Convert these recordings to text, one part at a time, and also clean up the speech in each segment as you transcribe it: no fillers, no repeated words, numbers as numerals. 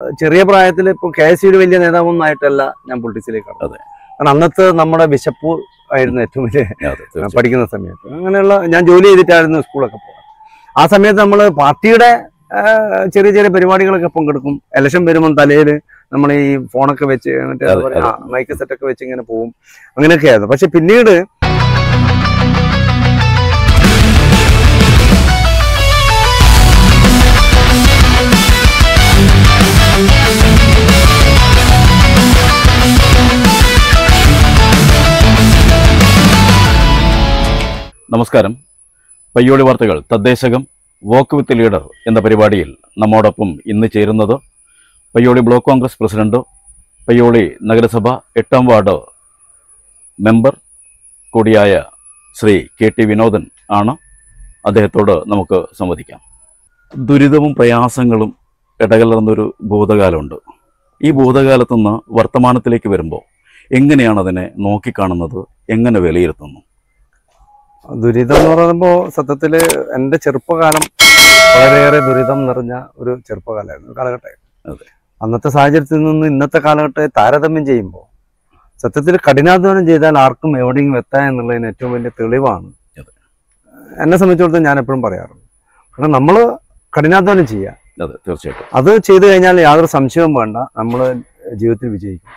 ചെറിയ പ്രായത്തിൽ ഇപ്പോൾ KSUവിൽ വലിയ നേതാവൊന്നും ആയിട്ടല്ല ഞാൻ പൊളിറ്റിക്സിലേക്ക് കടന്നത്. കാരണം അന്നത്തെ നമ്മുടെ വിശപ്പ് ആയിരുന്നു ഏറ്റവും വലിയ പഠിക്കുന്ന സമയത്ത്. അങ്ങനെയുള്ള ഞാൻ ജോലി ചെയ്തിട്ടായിരുന്നു സ്കൂളൊക്കെ പോകാൻ. ആ സമയത്ത് നമ്മൾ പാർട്ടിയുടെ ചെറിയ ചെറിയ പരിപാടികളൊക്കെ പങ്കെടുക്കും. ഇലക്ഷൻ വരുമ്പം തലയിൽ നമ്മൾ ഈ ഫോണൊക്കെ വെച്ച് മൈക്ക് സെറ്റൊക്കെ വെച്ച് ഇങ്ങനെ പോകും. അങ്ങനെയൊക്കെ ആയിരുന്നു. പക്ഷെ പിന്നീട് നമസ്കാരം. പയ്യോളി വാർത്തകൾ തദ്ദേശകം വോക്ക് വിത്ത് ലീഡർ എന്ന പരിപാടിയിൽ നമ്മോടൊപ്പം ഇന്ന് ചേരുന്നത് പയ്യോളി ബ്ലോക്ക് കോൺഗ്രസ് പ്രസിഡന്റ്, പയ്യോളി നഗരസഭ 8ാം വാർഡ് മെമ്പർ കൂടിയായ ശ്രീ KT വിനോദൻ ആണ്. അദ്ദേഹത്തോട് നമുക്ക് സംവദിക്കാം. ദുരിതവും പ്രയാസങ്ങളും ഇടകലർന്നൊരു ഭൂതകാലമുണ്ട്. ഈ ഭൂതകാലത്തുനിന്ന് വർത്തമാനത്തിലേക്ക് വരുമ്പോൾ എങ്ങനെയാണ് അതിനെ നോക്കിക്കാണുന്നത്, എങ്ങനെ വിലയിരുത്തുന്നു? ദുരിതം എന്ന് പറയുമ്പോൾ സത്യത്തിൽ എൻ്റെ ചെറുപ്പകാലം വളരെയേറെ ദുരിതം നിറഞ്ഞ ഒരു ചെറുപ്പകാലമായിരുന്നു, കാലഘട്ടമായിരുന്നു. അന്നത്തെ സാഹചര്യത്തിൽ നിന്ന് ഇന്നത്തെ കാലഘട്ടത്തെ താരതമ്യം ചെയ്യുമ്പോൾ സത്യത്തിൽ കഠിനാധ്വാനം ചെയ്താൽ ആർക്കും എവിടെയും എത്താം എന്നുള്ളതിന് ഏറ്റവും വലിയ തെളിവാണ് എന്നെ സംബന്ധിച്ചിടത്തോളം ഞാൻ എപ്പോഴും പറയാറുണ്ട്. കാരണം നമ്മൾ കഠിനാധ്വാനം ചെയ്യുക, തീർച്ചയായിട്ടും അത് ചെയ്തു കഴിഞ്ഞാൽ യാതൊരു സംശയവും വേണ്ട, നമ്മൾ ജീവിതത്തിൽ വിജയിക്കും.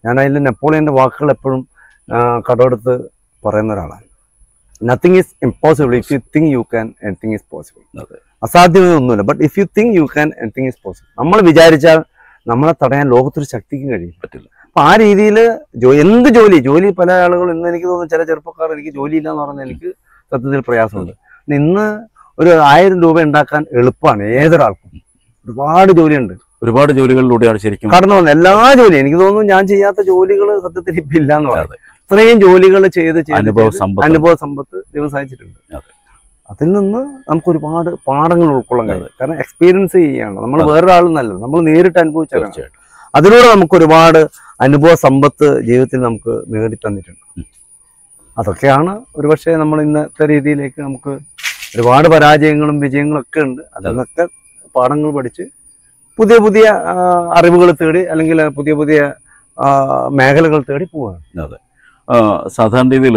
ഞാൻ അതിൽ നെപ്പോളിയൻ്റെ വാക്കുകൾ എപ്പോഴും കടമെടുത്ത് പറയുന്ന ഒരാളാണ്. Nothing is impossible. If you think you can, anything is possible. അസാധ്യമൊന്നുമില്ല. But if you think you can, anything is possible. നമ്മൾ വിചാരിച്ചാൽ നമ്മളെ തടയാൻ ലോകത്തൊരു ശക്തിക്കും കഴിയും പറ്റില്ല. അപ്പൊ ആ രീതിയിൽ എന്ത് ജോലി പല ആളുകളും ഇന്ന് എനിക്ക് തോന്നുന്നു ചില ചെറുപ്പക്കാർ എനിക്ക് ജോലിയില്ല എന്ന് പറഞ്ഞാൽ എനിക്ക് സത്യത്തിൽ പ്രയാസമുണ്ട്. ഇന്ന് ഒരു 1000 രൂപ ഉണ്ടാക്കാൻ എളുപ്പമാണ് ഏതൊരാൾക്കും. ഒരുപാട് ജോലിയുണ്ട്, ഒരുപാട് ജോലികളിലൂടെയാണ് ശരിക്കും കടന്നു വന്നത്. എല്ലാ ജോലിയും എനിക്ക് തോന്നുന്നു ഞാൻ ചെയ്യാത്ത ജോലികൾ സത്യത്തിൽ ഇപ്പം ഇല്ല എന്ന് പറയുന്നത്. ഇത്രയും ജോലികൾ ചെയ്ത് അനുഭവ സമ്പത്ത് ദൈവം സഹായിച്ചിട്ടുണ്ട്. അതിൽ നിന്ന് നമുക്ക് ഒരുപാട് പാഠങ്ങൾ ഉൾക്കൊള്ളാൻ കഴിയും. കാരണം എക്സ്പീരിയൻസ് ചെയ്യാണ് നമ്മൾ, വേറൊരാൾ നല്ലത് നമ്മൾ നേരിട്ട് അനുഭവിച്ചാണ്. അതിലൂടെ നമുക്ക് ഒരുപാട് അനുഭവ സമ്പത്ത് ജീവിതത്തിൽ നമുക്ക് നേടിത്തന്നിട്ടുണ്ട്. അതൊക്കെയാണ് ഒരുപക്ഷെ നമ്മൾ ഇന്നത്തെ രീതിയിലേക്ക് നമുക്ക് ഒരുപാട് പരാജയങ്ങളും വിജയങ്ങളും ഒക്കെ ഉണ്ട്. അതിൽ പാഠങ്ങൾ പഠിച്ച് പുതിയ പുതിയ അറിവുകൾ തേടി അല്ലെങ്കിൽ പുതിയ പുതിയ മേഖലകൾ തേടി പോവുകയാണ്. അതെ, സാധാരണ രീതിയിൽ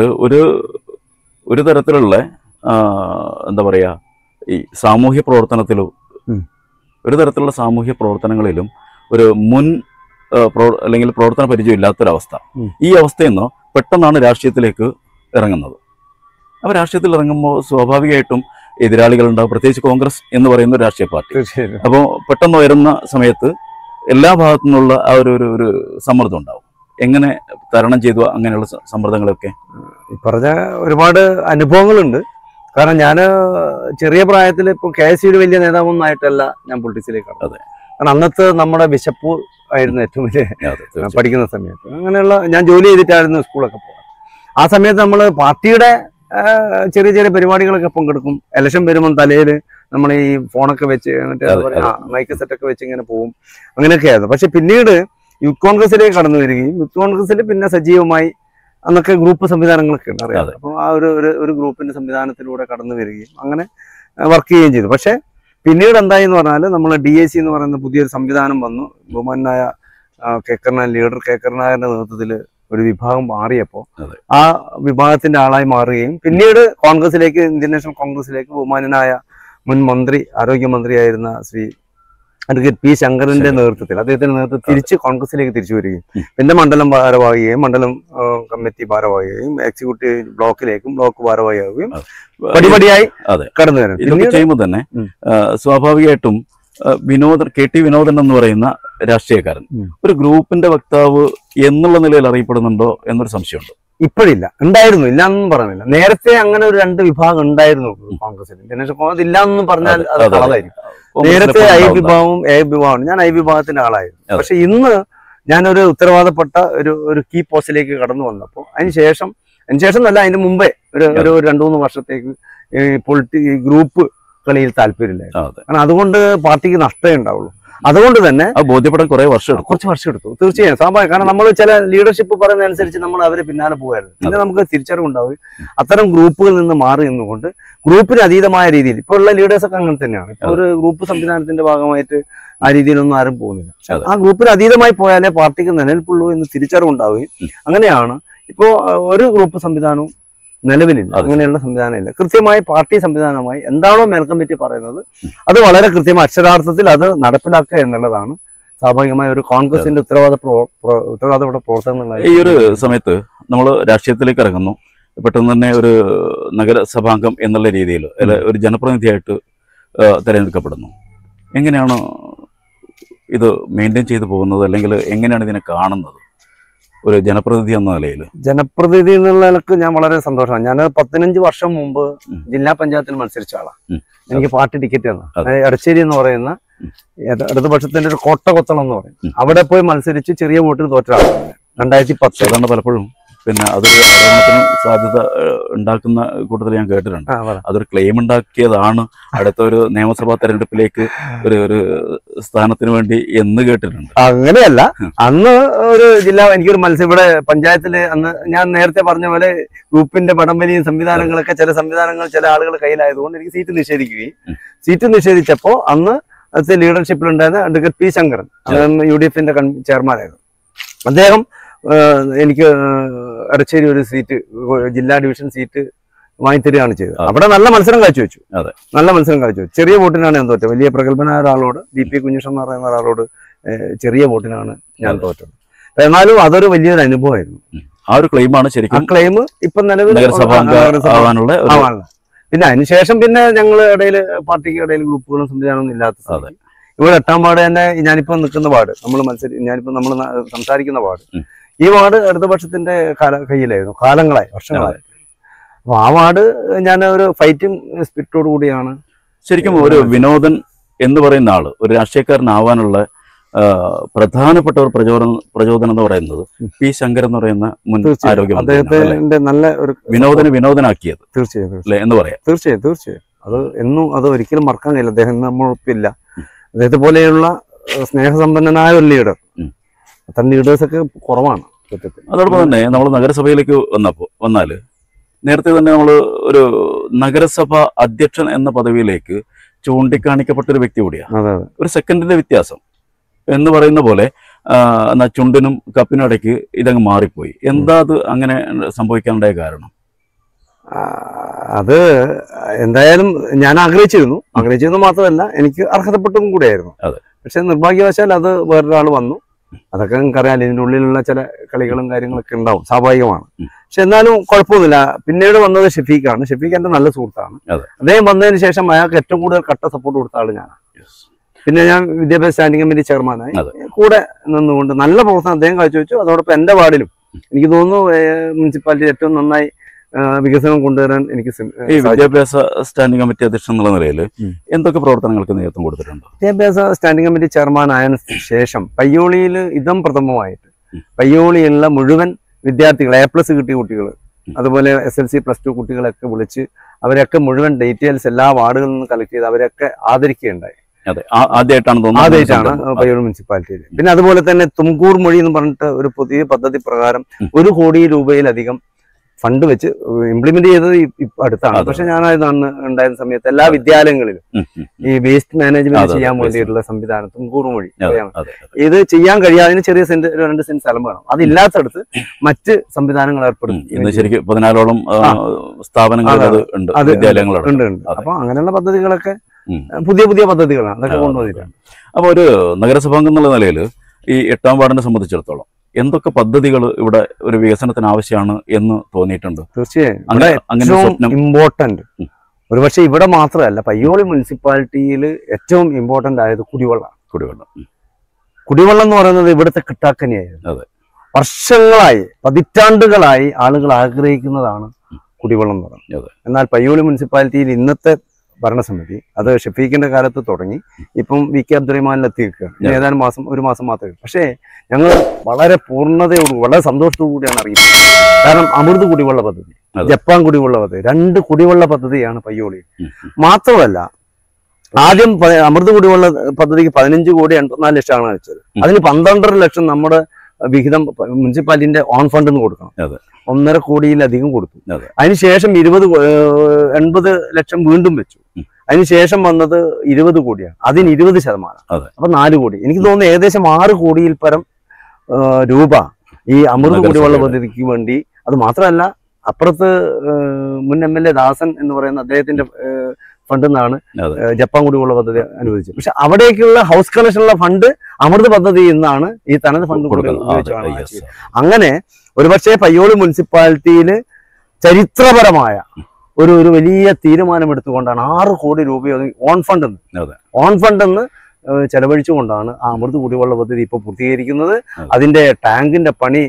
ഒരു തരത്തിലുള്ള എന്താ പറയുക, ഈ സാമൂഹ്യ പ്രവർത്തനത്തിലും ഒരു തരത്തിലുള്ള സാമൂഹ്യ പ്രവർത്തനങ്ങളിലും ഒരു മുൻ അല്ലെങ്കിൽ പ്രവർത്തന പരിചയം ഇല്ലാത്തൊരവസ്ഥ. ഈ അവസ്ഥയിൽ നിന്ന് പെട്ടെന്നാണ് രാഷ്ട്രീയത്തിലേക്ക് ഇറങ്ങുന്നത്. അപ്പോൾ രാഷ്ട്രീയത്തിൽ ഇറങ്ങുമ്പോൾ സ്വാഭാവികമായിട്ടും എതിരാളികളുണ്ടാവും, പ്രത്യേകിച്ച് കോൺഗ്രസ് എന്ന് പറയുന്ന ഒരു രാഷ്ട്രീയ പാർട്ടി. അപ്പോൾ പെട്ടെന്ന് വരുന്ന സമയത്ത് എല്ലാ ഭാഗത്തു നിന്നുള്ള ആ ഒരു സമ്മർദ്ദം ഉണ്ടാവും. എങ്ങനെ തരണം ചെയ്തു അങ്ങനെയുള്ള സമ്മർദ്ദങ്ങളൊക്കെ? ഈ പറഞ്ഞ ഒരുപാട് അനുഭവങ്ങളുണ്ട്. കാരണം ഞാൻ ചെറിയ പ്രായത്തിൽ ഇപ്പോൾ KSUവിൽ വലിയ നേതാവൊന്നും ആയിട്ടല്ല ഞാൻ പൊളിറ്റിക്സിലേക്ക് കടന്നത്. കാരണം അന്നത്തെ നമ്മുടെ വിശപ്പ് ആയിരുന്നു ഏറ്റവും വലിയ പഠിക്കുന്ന സമയത്ത്. അങ്ങനെയുള്ള ഞാൻ ജോലി ചെയ്തിട്ടായിരുന്നു സ്കൂളൊക്കെ പോകാൻ. ആ സമയത്ത് നമ്മൾ പാർട്ടിയുടെ ചെറിയ ചെറിയ പരിപാടികളൊക്കെ പങ്കെടുക്കും. ഇലക്ഷൻ വരുമ്പം തലയിൽ നമ്മൾ ഈ ഫോണൊക്കെ വെച്ച് മൈക്ക് സെറ്റൊക്കെ വെച്ച് ഇങ്ങനെ പോകും. അങ്ങനെയൊക്കെ ആയിരുന്നു. പക്ഷെ പിന്നീട് യൂത്ത് കോൺഗ്രസിലേക്ക് കടന്നു വരികയും യൂത്ത് കോൺഗ്രസിൽ പിന്നെ സജീവമായി അന്നൊക്കെ ഗ്രൂപ്പ് സംവിധാനങ്ങളൊക്കെ ഉണ്ട്, അറിയാം. അപ്പോൾ ആ ഒരു ഗ്രൂപ്പിന്റെ സംവിധാനത്തിലൂടെ കടന്നു വരികയും അങ്ങനെ വർക്ക് ചെയ്യുകയും ചെയ്തു. പക്ഷെ പിന്നീട് എന്തായി എന്ന് പറഞ്ഞാൽ നമ്മൾ DAC എന്ന് പറയുന്ന പുതിയൊരു സംവിധാനം വന്നു. ബഹുമാനായ ലീഡർ കേക്കർനായരുടെ നേതൃത്വത്തിൽ ഒരു വിഭാഗം മാറിയപ്പോൾ ആ വിഭാഗത്തിന്റെ ആളായി മാറുകയും പിന്നീട് കോൺഗ്രസിലേക്ക്, ഇന്ത്യൻ നാഷണൽ കോൺഗ്രസിലേക്ക് ബഹുമാനായ മുൻ മന്ത്രി, ആരോഗ്യമന്ത്രിയായിരുന്ന ശ്രീ അഡ്വക്കേറ്റ് P. ശങ്കറിന്റെ നേതൃത്വത്തിൽ, അദ്ദേഹത്തിന്റെ നേതൃത്വത്തിൽ തിരിച്ച് കോൺഗ്രസിലേക്ക് തിരിച്ചു വരികയും പിന്നെ മണ്ഡലം ഭാരവാഹിയെയും മണ്ഡലം കമ്മിറ്റി ഭാരവാഹിയെയും എക്സിക്യൂട്ടീവ് ബ്ലോക്കിലേക്കും ബ്ലോക്ക് ഭാരവാഹിയാവുകയും പടിപടിയായി കടന്നു വരും. ഇതൊക്കെ ചെയ്യുമ്പോൾ തന്നെ സ്വാഭാവികമായിട്ടും KT വിനോദൻ എന്ന് പറയുന്ന രാഷ്ട്രീയക്കാരൻ ഒരു ഗ്രൂപ്പിന്റെ വക്താവ് എന്നുള്ള നിലയിൽ അറിയപ്പെടുന്നുണ്ടോ എന്നൊരു സംശയമുണ്ട്. ഇപ്പോഴില്ല, ഉണ്ടായിരുന്നു, ഇല്ലാന്നും പറയുന്നില്ല. നേരത്തെ അങ്ങനെ ഒരു 2 വിഭാഗം ഉണ്ടായിരുന്നു കോൺഗ്രസിൽ. ഇല്ലാന്നും പറഞ്ഞാൽ അത് കളവായിരിക്കും. നേരത്തെ I വിഭാഗവും A വിഭാഗവും. ഞാൻ I വിഭാഗത്തിന്റെ ആളായിരുന്നു. പക്ഷെ ഇന്ന് ഞാനൊരു ഉത്തരവാദപ്പെട്ട ഒരു കീ പോസ്റ്റിലേക്ക് കടന്നു വന്നപ്പോൾ അതിനുശേഷം എന്നല്ല, അതിന് മുമ്പേ ഒരു 2-3 വർഷത്തേക്ക് ഗ്രൂപ്പ് കളിയിൽ താല്പര്യമില്ലായിരുന്നു. കാരണം അതുകൊണ്ട് പാർട്ടിക്ക് നഷ്ടമേ ഉണ്ടാവുള്ളൂ. അതുകൊണ്ട് തന്നെ ബോധ്യപ്പെടാൻ കുറച്ച് വർഷം എടുത്തു. തീർച്ചയായും സ്വാഭാവികം. കാരണം നമ്മൾ ചില ലീഡർഷിപ്പ് പറയുന്ന അനുസരിച്ച് നമ്മൾ അവരെ പിന്നാലെ പോകുമായിരുന്നു. പിന്നെ നമുക്ക് തിരിച്ചറിവുണ്ടാവും അത്തരം ഗ്രൂപ്പുകളിൽ നിന്ന് മാറി നിന്നുകൊണ്ട് ഗ്രൂപ്പിന് അതീതമായ രീതിയിൽ ഇപ്പോൾ ഉള്ള ലീഡേഴ്സൊക്കെ അങ്ങനെ തന്നെയാണ്. ഇപ്പൊ ഒരു ഗ്രൂപ്പ് സംവിധാനത്തിന്റെ ഭാഗമായിട്ട് ആ രീതിയിലൊന്നും ആരും പോകുന്നില്ല. ആ ഗ്രൂപ്പിന് അതീതമായി പോയാലേ പാർട്ടിക്ക് നിലനിൽപ്പുള്ളൂ എന്ന് തിരിച്ചറിവുണ്ടാവുകയും അങ്ങനെയാണ് ഇപ്പോ ഒരു ഗ്രൂപ്പ് സംവിധാനവും നിലവിലില്ല. അങ്ങനെയുള്ള സംവിധാനം ഇല്ല. കൃത്യമായി പാർട്ടി സംവിധാനമായി എന്താണോ മേൽ കമ്മിറ്റി പറയുന്നത് അത് വളരെ കൃത്യമായി അക്ഷരാർത്ഥത്തിൽ അത് നടപ്പിലാക്കുക എന്നുള്ളതാണ് സ്വാഭാവികമായ ഒരു കോൺഗ്രസിന്റെ ഉത്തരവാദപ്പെട്ട പ്രവർത്തനം. ഈ ഒരു സമയത്ത് നമ്മൾ രാഷ്ട്രീയത്തിലേക്ക് ഇറങ്ങുന്നു. പെട്ടെന്ന് തന്നെ ഒരു നഗരസഭാംഗം എന്നുള്ള രീതിയിൽ ഒരു ജനപ്രതിനിധിയായിട്ട് തിരഞ്ഞെടുക്കപ്പെടുന്നു. എങ്ങനെയാണ് ഇത് മെയിൻറ്റെയിൻ ചെയ്തു പോകുന്നത്, അല്ലെങ്കിൽ എങ്ങനെയാണ് ഇതിനെ കാണുന്നത് ഒരു ജനപ്രതിനിധി എന്ന നിലയിൽ? ജനപ്രതിനിധി എന്നുള്ള നിലക്ക് ഞാൻ വളരെ സന്തോഷമാണ്. ഞാൻ 15 വർഷം മുമ്പ് ജില്ലാ പഞ്ചായത്തിൽ മത്സരിച്ച ആളാണ്. എനിക്ക് പാർട്ടി ടിക്കറ്റ് തന്നു. എടശ്ശേരി എന്ന് പറയുന്ന ഇടതുപക്ഷത്തിന്റെ ഒരു കോട്ടകൊത്തളം എന്ന് പറയും. അവിടെ പോയി മത്സരിച്ച് ചെറിയ വോട്ടിൽ തോറ്റ ആളാണ് 2010. അതാണ് പലപ്പോഴും പിന്നെ അതൊരു ആരോപണത്തിന് സാധ്യത ഉണ്ടാക്കുന്ന കൂട്ടത്തിൽ ഞാൻ കേട്ടിട്ടുണ്ട്. അതൊരു ക്ലെയിം ഉണ്ടാക്കിയതാണ് അടുത്ത ഒരു നിയമസഭാ തെരഞ്ഞെടുപ്പിലേക്ക് ഒരു സ്ഥാനത്തിന് വേണ്ടി എന്ന് കേട്ടിട്ടുണ്ട്. അങ്ങനെയല്ല, അന്ന് ഒരു എനിക്കൊരു മത്സരം ഇവിടെ പഞ്ചായത്തില് അന്ന് ഞാൻ നേരത്തെ പറഞ്ഞ പോലെ ഗ്രൂപ്പിന്റെ വടംവലിയും സംവിധാനങ്ങളൊക്കെ ചില സംവിധാനങ്ങൾ ചില ആളുകളുടെ കയ്യിലായതുകൊണ്ട് എനിക്ക് സീറ്റ് നിഷേധിക്കുകയും സീറ്റ് നിഷേധിച്ചപ്പോ അന്ന് ലീഡർഷിപ്പിലുണ്ടായിരുന്ന അഡ്വക്കേറ്റ് പി ശങ്കരൻ, UDF-ന്റെ ചെയർമാനായിരുന്നു. അദ്ദേഹം എനിക്ക് എടശ്ശേരി ഒരു സീറ്റ് ജില്ലാ ഡിവിഷൻ സീറ്റ് വാങ്ങിത്തരികയാണ് ചെയ്തത്. അവിടെ നല്ല മത്സരം കാഴ്ചവെച്ചു. നല്ല മത്സരം കാഴ്ചവെച്ചു. ചെറിയ വോട്ടിനാണ് ഞാൻ തോറ്റത്. വലിയ പ്രഗത്ഭനായ ഒരാളോട്, BP കുഞ്ഞിഷൻ എന്ന് പറയുന്ന ഒരാളോട് ചെറിയ വോട്ടിനാണ് ഞാൻ തോറ്റത്. എന്നാലും അതൊരു വലിയൊരു അനുഭവമായിരുന്നു. ആ ഒരു ക്ലെയിമാണ് ശരിക്കും. ആ ക്ലെയിം ഇപ്പൊ നിലവിൽ. പിന്നെ അതിനുശേഷം പിന്നെ ഞങ്ങൾ ഇടയിൽ പാർട്ടിക്ക് ഇടയിൽ ഗ്രൂപ്പുകളും സംവിധാനമൊന്നും ഇല്ലാത്ത ഇവിടെ 8ാം വാർഡ് തന്നെ ഞാനിപ്പോ നിൽക്കുന്ന വാർഡ്, ഞാനിപ്പോ നമ്മൾ സംസാരിക്കുന്ന വാർഡ്, ഈ വാർഡ് ഇടതുപക്ഷത്തിന്റെ കയ്യിലായിരുന്നു കാലങ്ങളായി, വർഷങ്ങളായി. അപ്പൊ ആ വാർഡ് ഞാൻ ഒരു ഫൈറ്റിംഗ് സ്പിരിറ്റോട് കൂടിയാണ്. ശരിക്കും ഒരു വിനോദൻ എന്ന് പറയുന്ന ആള് ഒരു രാഷ്ട്രീയക്കാരനാവാനുള്ള പ്രധാനപ്പെട്ട ഒരു പ്രചോദനം എന്ന് പറയുന്നത് പി ശങ്കർ എന്ന് പറയുന്ന മുൻ ആരോഗ്യ അദ്ദേഹത്തിന്റെ നല്ല ഒരു വിനോദനാക്കിയത് തീർച്ചയായും എന്ന് പറയാം. തീർച്ചയായും അത് എന്നും അത് ഒരിക്കലും മറക്കാൻ കഴിയില്ല. അദ്ദേഹം നമ്മളൊപ്പില്ല. അദ്ദേഹത്തെ പോലെയുള്ള സ്നേഹസമ്പന്നനായ ഒരു ലീഡർ, അത്തരം ലീഡേഴ്സൊക്കെ കുറവാണ്. അതോടൊപ്പം തന്നെ നമ്മൾ നഗരസഭയിലേക്ക് വന്നാല് നേരത്തെ തന്നെ നമ്മൾ ഒരു നഗരസഭ അധ്യക്ഷൻ എന്ന പദവിയിലേക്ക് ചൂണ്ടിക്കാണിക്കപ്പെട്ട ഒരു വ്യക്തി കൂടിയാണ്. ഒരു സെക്കൻഡിന്റെ വ്യത്യാസം എന്ന് പറയുന്ന പോലെ ചുണ്ടിനും കപ്പിനും ഇടയ്ക്ക് ഇതങ്ങ് മാറിപ്പോയി. എന്താ അത് അങ്ങനെ സംഭവിക്കാനുണ്ടായ കാരണം? അത് എന്തായാലും ഞാൻ ആഗ്രഹിച്ചിരുന്നു മാത്രമല്ല എനിക്ക് അർഹതപ്പെട്ടും കൂടെയായിരുന്നു. പക്ഷെ നിർഭാഗ്യവശാൽ അത് വേറൊരാൾ വന്നു. അതൊക്കെ നിങ്ങൾക്കറിയാം, ഇതിൻ്റെ ഉള്ളിലുള്ള ചില കളികളും കാര്യങ്ങളൊക്കെ ഉണ്ടാവും, സ്വാഭാവികമാണ്. പക്ഷെ എന്നാലും കുഴപ്പമൊന്നുമില്ല. പിന്നീട് വന്നത് ഷെഫീഖാണ്. ഷെഫീഖ് എൻ്റെ നല്ല സുഹൃത്താണ്. അദ്ദേഹം വന്നതിന് ശേഷം അയാൾക്ക് ഏറ്റവും കൂടുതൽ കട്ട സപ്പോർട്ട് കൊടുത്ത ആൾ ഞാനാണ്. പിന്നെ ഞാൻ വിദ്യാഭ്യാസ സ്റ്റാൻഡിംഗ് കമ്മിറ്റി ചെയർമാനായി കൂടെ നിന്നുകൊണ്ട് നല്ല പ്രവർത്തനം അദ്ദേഹം കാഴ്ചവെച്ചു. അതോടൊപ്പം എൻ്റെ വാർഡിലും എനിക്ക് തോന്നുന്നു മുനിസിപ്പാലിറ്റി ഏറ്റവും നന്നായി വികസനം കൊണ്ടുവരാൻ എനിക്ക്. ഈ വിദ്യാഭ്യാസ സ്റ്റാൻഡിംഗ് കമ്മിറ്റി അധ്യക്ഷൻ എന്നുള്ള നിലയിൽ എന്തൊക്കെ പ്രവർത്തനങ്ങൾക്ക് നേതൃത്വം കൊടുത്തിട്ടുണ്ട്? വിദ്യാഭ്യാസ സ്റ്റാൻഡിംഗ് കമ്മിറ്റി ചെയർമാൻ ആയതിനു ശേഷം പയ്യോളിയിൽ പ്രഥമമായിട്ട് പയ്യോളിയിലുള്ള മുഴുവൻ വിദ്യാർത്ഥികൾ, A+ കിട്ടിയ കുട്ടികൾ, അതുപോലെ SLC +2 കുട്ടികളൊക്കെ വിളിച്ച് അവരൊക്കെ മുഴുവൻ ഡീറ്റെയിൽസ് എല്ലാ വാർഡുകളിൽ നിന്ന് കളക്ട് ചെയ്ത് അവരൊക്കെ ആദരിക്കുകയുണ്ടായി. ആദ്യമായിട്ടാണ് പയ്യോളി മുനിസിപ്പാലിറ്റിയിൽ. പിന്നെ അതുപോലെ തന്നെ തുംകൂർ മൊഴി എന്ന് പറഞ്ഞിട്ട് ഒരു പുതിയ പദ്ധതി പ്രകാരം 1 കോടി രൂപയിലധികം ഫണ്ട് വെച്ച് ഇംപ്ലിമെന്റ് ചെയ്തത് അടുത്താണ്. പക്ഷെ ഞാനത് ഉണ്ടായിരുന്ന സമയത്ത് എല്ലാ വിദ്യാലയങ്ങളിലും ഈ വേസ്റ്റ് മാനേജ്മെന്റ് ചെയ്യാൻ വേണ്ടിയിട്ടുള്ള സംവിധാനം തുംകൂർ മൊഴി ഇത് ചെയ്യാൻ കഴിയാതെ ചെറിയ 2 സെന്റ് സ്ഥലം വേണം. അതില്ലാത്തടത്ത് മറ്റ് സംവിധാനങ്ങൾ ഏർപ്പെടുത്തും. ശരിക്കും 14ഓളം സ്ഥാപനങ്ങൾ ഉണ്ട്. അപ്പൊ അങ്ങനെയുള്ള പദ്ധതികളൊക്കെ പുതിയ പദ്ധതികളാണ്, അതൊക്കെ കൊണ്ടുവന്നിട്ടാണ്. അപ്പൊ ഒരു നഗരസഭാംഗം എന്നുള്ള നിലയിൽ ഈ 8ാം വാർഡിനെ സംബന്ധിച്ചിടത്തോളം എന്തൊക്കെ പദ്ധതികൾ ഇവിടെ ഒരു വികസനത്തിന് ആവശ്യമാണ് എന്ന് തോന്നിയിട്ടുണ്ട്? തീർച്ചയായും ഇമ്പോർട്ടന്റ് ഒരുപക്ഷെ ഇവിടെ മാത്രമല്ല, പയ്യോളി മുനിസിപ്പാലിറ്റിയിൽ ഏറ്റവും ഇമ്പോർട്ടന്റ് ആയത് കുടിവെള്ളം എന്ന് പറയുന്നത് ഇവിടുത്തെ കിട്ടാക്കനിയായിരുന്നു. വർഷങ്ങളായി, പതിറ്റാണ്ടുകളായി ആളുകൾ ആഗ്രഹിക്കുന്നതാണ് കുടിവെള്ളം എന്ന് പറയുന്നത്. എന്നാൽ പയ്യോളി മുനിസിപ്പാലിറ്റിയിൽ ഇന്നത്തെ ഭരണസമിതി അത് ഷെഫീഖിന്റെ കാലത്ത് തുടങ്ങി ഇപ്പം VK അബ്ദുറഹ്മാനിലെത്തിയിരിക്കുകയാണ്. ഏതാനും ഒരു മാസം മാത്രമേ. പക്ഷേ ഞങ്ങൾ വളരെ പൂർണ്ണതയോടുകൂടി വളരെ സന്തോഷത്തോടു കൂടിയാണ് അറിയുന്നത്. കാരണം അമൃത് കുടിവെള്ള പദ്ധതി, ജപ്പാൻ കുടിവെള്ള പദ്ധതി, 2 കുടിവെള്ള പദ്ധതിയാണ് പയ്യോളി. മാത്രമല്ല ആദ്യം അമൃത് കുടിവെള്ള പദ്ധതിക്ക് 15 കോടി 84 ലക്ഷമാണ് വെച്ചത്. അതിന് 12.5 ലക്ഷം നമ്മുടെ വിഹിതം മുനിസിപ്പാലിറ്റിന്റെ ഓൺ ഫണ്ട് നിന്ന് കൊടുക്കണം. 1.5 കോടിയിലധികം കൊടുത്തു. അതിനുശേഷം 80 ലക്ഷം വീണ്ടും വെച്ചു. അതിനുശേഷം വന്നത് 20 കോടിയാണ്. അതിന് 20%. അപ്പൊ 4 കോടി. എനിക്ക് തോന്നുന്നു ഏകദേശം 6 കോടിയിൽ പരം രൂപ ഈ അമൃത് കുടിവെള്ള പദ്ധതിക്ക് വേണ്ടി. അത് മാത്രമല്ല, അപ്പുറത്ത് മുൻ MLA ദാസൻ എന്ന് പറയുന്ന അദ്ദേഹത്തിന്റെ ഫണ്ടിൽ നിന്നാണ് ജപ്പാൻ കുടിവെള്ള പദ്ധതി അനുവദിച്ചത്. പക്ഷെ അവിടേക്കുള്ള ഹൗസ് കണക്ഷനുള്ള ഫണ്ട് അമൃത് പദ്ധതിയിൽ നിന്നാണ് ഈ തനത് ഫണ്ട് കൊടുക്കുന്നത്. അങ്ങനെ ഒരുപക്ഷെ പയ്യോളി മുനിസിപ്പാലിറ്റിയിൽ ചരിത്രപരമായ ഒരു വലിയ തീരുമാനമെടുത്തുകൊണ്ടാണ് 6 കോടി രൂപ ഓൺ ഫണ്ട് ചെലവഴിച്ചുകൊണ്ടാണ് ആ അമൃത് കുടിവെള്ള പദ്ധതി ഇപ്പോൾ പൂർത്തീകരിക്കുന്നത്. അതിന്റെ ടാങ്കിന്റെ പണി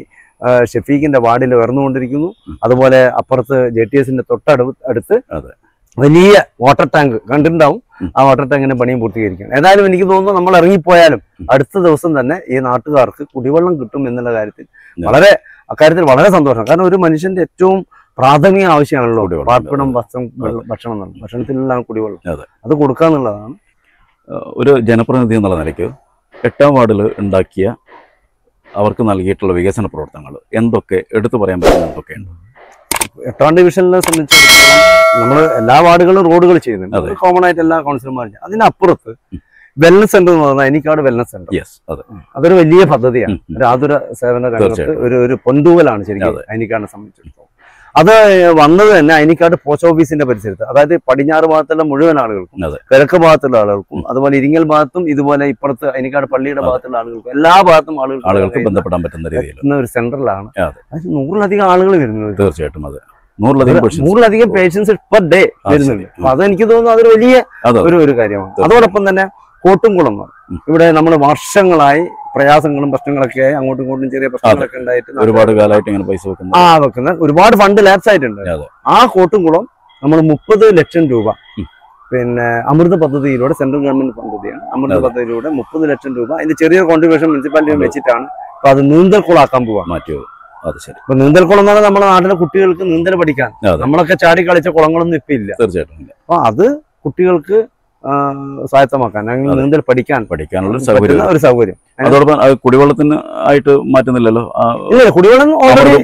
ഷെഫീഖിന്റെ വാർഡിൽ ഉയർന്നുകൊണ്ടിരിക്കുന്നു. അതുപോലെ അപ്പുറത്ത് JTSന്റെ തൊട്ടടുത്ത് വലിയ വാട്ടർ ടാങ്ക് കണ്ടിട്ടുണ്ടാവും. ആ വാട്ടർ ടാങ്കിന്റെ പണിയും പൂർത്തീകരിക്കണം. ഏതായാലും എനിക്ക് തോന്നുന്നു നമ്മൾ ഇറങ്ങിപ്പോയാലും അടുത്ത ദിവസം തന്നെ ഈ നാട്ടുകാർക്ക് കുടിവെള്ളം കിട്ടും എന്നുള്ള കാര്യത്തിൽ വളരെ സന്തോഷം. കാരണം ഒരു മനുഷ്യന്റെ ഏറ്റവും പ്രാഥമിക ആവശ്യമാണല്ലോ പാർപ്പിടം, വസ്ത്രം, ഭക്ഷണം. ഭക്ഷണത്തിലെല്ലാം കുടിവെള്ളം അത് കൊടുക്കാന്നുള്ളതാണ്. ഒരു ജനപ്രതിനിധി എന്നുള്ള നിലയ്ക്ക് 8ാം വാർഡിൽ ഉണ്ടാക്കിയ അവർക്ക് നൽകിയിട്ടുള്ള വികസന പ്രവർത്തനങ്ങൾ എന്തൊക്കെ എടുത്തു പറയാൻ പറ്റുന്ന എന്തൊക്കെയുണ്ട്? 8ാം ഡിവിഷനിലെ സംബന്ധിച്ചിടത്തോളം നമ്മൾ എല്ലാ വാർഡുകളും റോഡുകൾ ചെയ്യുന്നുണ്ട്. അത് കോമൺ ആയിട്ട് എല്ലാ കൗൺസിലർമാരും. അതിനപ്പുറത്ത് വെൽനസ് സെന്റർ എന്ന് പറഞ്ഞാൽ അയനിക്കാട് വെൽനസ് സെന്റർ അതൊരു വലിയ പദ്ധതിയാണ്. ഒരു ആതുര സേവന രംഗത്ത് ഒരു പൊന്തൂവലാണ് ശരിക്കും അയനിക്കാടിനെ സംബന്ധിച്ചിടത്തോളം. അത് വന്നത് തന്നെ അയനിക്കാട് പോസ്റ്റ് ഓഫീസിന്റെ പരിസരത്ത്, അതായത് പടിഞ്ഞാറ് ഭാഗത്തുള്ള മുഴുവൻ ആളുകൾക്കും, കിഴക്ക് ഭാഗത്തുള്ള ആളുകൾക്കും, അതുപോലെ ഇരിങ്ങൽ ഭാഗത്തും, ഇതുപോലെ ഇപ്പുറത്ത് അയനിക്കാട് പള്ളിയുടെ ഭാഗത്തുള്ള ആളുകൾക്കും, എല്ലാ ഭാഗത്തും ആളുകൾക്ക് ബന്ധപ്പെടാൻ പറ്റുന്ന രീതിയിൽ ഒരു സെന്ററിലാണ് 100-ലധികം ആളുകൾ വരുന്നത്. തീർച്ചയായിട്ടും 100-ലധികം പേഷ്യൻസ് പെർ ഡേ വരുന്നുണ്ട്. അപ്പൊ അതെനിക്ക് തോന്നുന്നു അതൊരു വലിയ ഒരു കാര്യമാണ്. അതോടൊപ്പം തന്നെ കോട്ടുംകുളം ഇവിടെ നമ്മൾ വർഷങ്ങളായി പ്രയാസങ്ങളും പ്രശ്നങ്ങളൊക്കെ ആയി അങ്ങോട്ടും ഇങ്ങോട്ടും ചെറിയ പ്രശ്നങ്ങളൊക്കെ ഉണ്ടായിട്ട് ഒരുപാട് കാലമായിട്ട് ഇങ്ങനെ പൈസ വെക്കുന്ന ഒരുപാട് ഫണ്ട് ലാപ്സ് ആയിട്ടുണ്ട്. ആ കോട്ടുംകുളം നമ്മൾ 30 ലക്ഷം രൂപ പിന്നെ അമൃത പദ്ധതിയിലൂടെ, സെൻട്രൽ ഗവൺമെന്റ് പദ്ധതിയാണ്, അമൃത പദ്ധതിയിലൂടെ 30 ലക്ഷം രൂപ അതിന്റെ ചെറിയൊരു കോൺട്രിബ്യൂഷൻ മുനിസിപ്പാലിറ്റി വെച്ചിട്ടാണ് അപ്പൊ അത് നീന്തൽക്കുളാക്കാൻ പോവാൻ മാറ്റിയത്. അപ്പൊ നീന്തൽക്കുളം എന്ന് പറഞ്ഞാൽ നമ്മുടെ നാട്ടിലെ കുട്ടികൾക്ക് നീന്തൽ പഠിക്കാൻ, നമ്മളൊക്കെ ചാടി കളിച്ച കുളങ്ങളൊന്നും ഇപ്പൊ ഇല്ല. തീർച്ചയായിട്ടും. അപ്പൊ അത് കുട്ടികൾക്ക് സ്വായത്തമാക്കാൻ, നീന്തൽ പഠിക്കാനുള്ള ഒരു സൗകര്യം. അതോടൊപ്പം കുടിവെള്ളത്തിന് ആയിട്ട് മാറ്റുന്നില്ലല്ലോ? ഇല്ല, കുടിവെള്ളം ഓൾറെഡി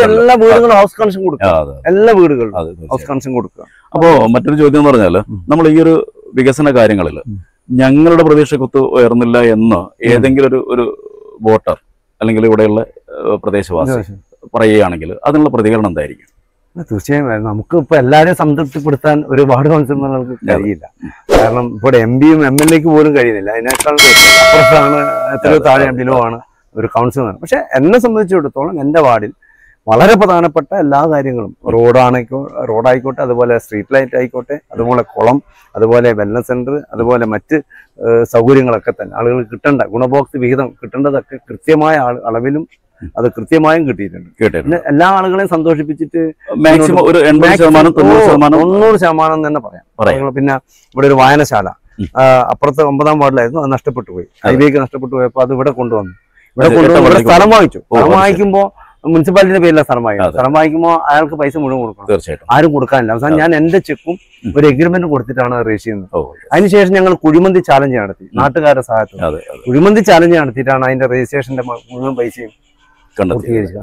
എല്ലാ വീടുകളും ഹൗസ് കണക്ഷൻ കൊടുക്കുക. എല്ലാ വീടുകളും ഹൗസ് കണക്ഷൻ കൊടുക്കുക. അപ്പോ മറ്റൊരു ചോദ്യം എന്ന് പറഞ്ഞാല്, നമ്മൾ ഈ ഒരു വികസന കാര്യങ്ങളിൽ ഞങ്ങളുടെ പ്രതീക്ഷക്കൊത്ത് ഉയർന്നില്ല എന്ന് ഏതെങ്കിലും ഒരു വോട്ടർ അല്ലെങ്കിൽ ഇവിടെയുള്ള പ്രദേശവാസി പറയുകയാണെങ്കിൽ അതിനുള്ള പ്രതികരണം എന്തായിരിക്കും? തീർച്ചയായും നമുക്ക് ഇപ്പൊ എല്ലാവരെയും സംതൃപ്തിപ്പെടുത്താൻ ഒരു വാർഡ് കൗൺസിലർക്ക് കഴിയില്ല. കാരണം ഇവിടെ MPയും MLAക്ക് പോലും കഴിയുന്നില്ല. അതിനേക്കാൾ അപ്പുറത്താണ്, എത്രയോ താഴെ ബിലോ ആണ് ഒരു കൗൺസിലർ. പക്ഷെ എന്നെ സംബന്ധിച്ചിടത്തോളം എൻ്റെ വാർഡിൽ വളരെ പ്രധാനപ്പെട്ട എല്ലാ കാര്യങ്ങളും, റോഡായിക്കോട്ടെ, അതുപോലെ സ്ട്രീറ്റ് ലൈറ്റ് ആയിക്കോട്ടെ, അതുപോലെ കുളം, അതുപോലെ വെൽനസ് സെന്റർ, അതുപോലെ മറ്റ് സൗകര്യങ്ങളൊക്കെ തന്നെ ആളുകൾക്ക് കിട്ടേണ്ട ഗുണഭോക്തൃ വിഹിതം കിട്ടേണ്ടതൊക്കെ കൃത്യമായ അളവിലും അത് കൃത്യമായും കിട്ടിയിട്ടുണ്ട്. എല്ലാ ആളുകളെയും സന്തോഷിപ്പിച്ചിട്ട് മാക്സിമം ഒരു 90% തന്നെ പറയാം. പിന്നെ ഇവിടെ ഒരു വായനശാല അപ്പുറത്ത് 9ാം വാർഡിലായിരുന്നു, അത് നഷ്ടപ്പെട്ടു പോയി. ഹൈവേക്ക് നഷ്ടപ്പെട്ടു പോയപ്പോൾ അത് ഇവിടെ കൊണ്ടുവന്നു. സ്ഥലം വാങ്ങിച്ചു. സ്ഥലം വാങ്ങിക്കുമ്പോൾ മുനിസിപ്പാലിറ്റിയുടെ പേരിലാണ് സ്ഥലം വാങ്ങിക്കുമ്പോൾ അയാൾക്ക് പൈസ മുഴുവൻ കൊടുക്കണം. തീർച്ചയായിട്ടും ആരും കൊടുക്കാനില്ല. അവസാനം ഞാൻ എന്റെ ചെക്കും ഒരു എഗ്രിമെന്റ് കൊടുത്തിട്ടാണ് രജിസ്റ്റർ ചെയ്യുന്നത്. അതിനുശേഷം ഞങ്ങൾ കുഴിമന്തി ചാലഞ്ച് നടത്തി, നാട്ടുകാരുടെ സഹായത്തോടെ കുഴിമന്തി ചാലഞ്ച് നടത്തിയിട്ടാണ് അതിന്റെ രജിസ്ട്രേഷന്റെ മുഴുവൻ പൈസയും പൂർത്തീകരിച്ചത്.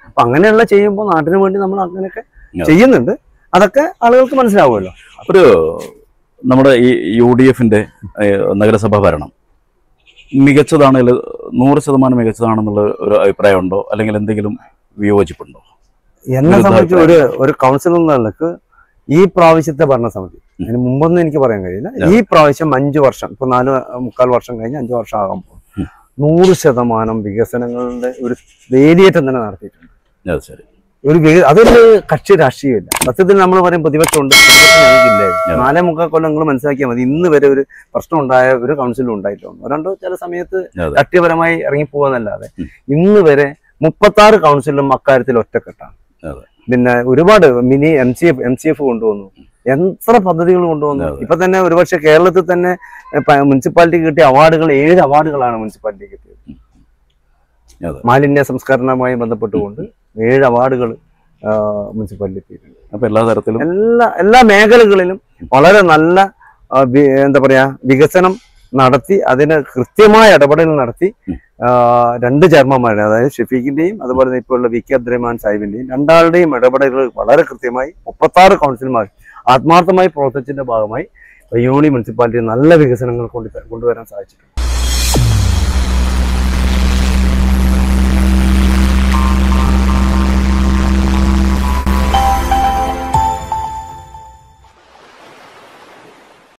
അപ്പൊ അങ്ങനെയുള്ള ചെയ്യുമ്പോൾ നാട്ടിന് വേണ്ടി നമ്മൾ അങ്ങനെയൊക്കെ ചെയ്യുന്നുണ്ട്. അതൊക്കെ ആളുകൾക്ക് മനസ്സിലാവുമല്ലോ. ഒരു നമ്മുടെ ഈ UDFന്റെ നഗരസഭാ ഭരണം മികച്ചതാണെങ്കിൽ 100% മികച്ചതാണെന്നുള്ള ഒരു അഭിപ്രായം ഉണ്ടോ, അല്ലെങ്കിൽ എന്തെങ്കിലും വിയോജിപ്പുണ്ടോ? എന്നെ സംബന്ധിച്ച് ഒരു കൗൺസിലർ എന്ന നിലക്ക് ഈ പ്രാവശ്യത്തെ ഭരണസമിതി, അതിന് മുമ്പൊന്നും എനിക്ക് പറയാൻ കഴിയില്ല. ഈ പ്രാവശ്യം 5 വർഷം, ഇപ്പൊ 4.25 വർഷം കഴിഞ്ഞ് 5 വർഷം ആകുമ്പോൾ 100% വികസനങ്ങളുടെ ഒരു വേലിയേറ്റം തന്നെ നടത്തിയിട്ടുണ്ട്. അതൊരു കക്ഷി രാഷ്ട്രീയമില്ല. സത്യത്തിൽ നമ്മൾ പറയും പ്രതിപക്ഷമുണ്ട്, ഞങ്ങൾക്കില്ലായിരുന്നു. 4.25 കൊല്ലം നിങ്ങൾ മനസ്സിലാക്കിയാൽ മതി. ഇന്ന് വരെ ഒരു പ്രശ്നം ഉണ്ടായ ഒരു കൗൺസിലും ഉണ്ടായിട്ടുണ്ട്. രണ്ടോ ചില സമയത്ത് രാഷ്ട്രീയപരമായി ഇറങ്ങിപ്പോവാന്നല്ലാതെ ഇന്ന് വരെ 36 കൗൺസിലും അക്കാര്യത്തിൽ ഒറ്റക്കെട്ടാണ്. പിന്നെ ഒരുപാട് മിനി MCF കൊണ്ടുവന്നു, എത്ര പദ്ധതികൾ കൊണ്ടുവന്നു. ഇപ്പൊ തന്നെ ഒരുപക്ഷെ കേരളത്തിൽ തന്നെ മുനിസിപ്പാലിറ്റിക്ക് കിട്ടിയ അവാർഡുകൾ 7 അവാർഡുകളാണ് മുനിസിപ്പാലിറ്റി കിട്ടിയത്. മാലിന്യ സംസ്കരണവുമായി ബന്ധപ്പെട്ടുകൊണ്ട് 7 അവാർഡുകൾ മുനിസിപ്പാലിറ്റി കിട്ടിയിട്ടുണ്ട്. അപ്പൊ എല്ലാ തരത്തിലും എല്ലാ മേഖലകളിലും വളരെ നല്ല എന്താ പറയാ വികസനം നടത്തി അതിന് കൃത്യമായ ഇടപെടൽ നടത്തി 2 ചെയർമാന്മാരെ, അതായത് ഷെഫീഖിന്റെയും അതുപോലെ തന്നെ ഇപ്പോൾ ഉള്ള VK അബ്ദുറഹ്മാൻ സാഹിബിന്റെയും 2 ഇടപെടലുകൾ വളരെ കൃത്യമായി 36 കൗൺസിലർമാർ ആത്മാർത്ഥമായി പ്രവർത്തിച്ചതിന്റെ ഭാഗമായി പയ്യോളി മുനിസിപ്പാലിറ്റി നല്ല വികസനങ്ങൾ കൊണ്ടുവരാൻ സാധിച്ചിട്ടുണ്ട്.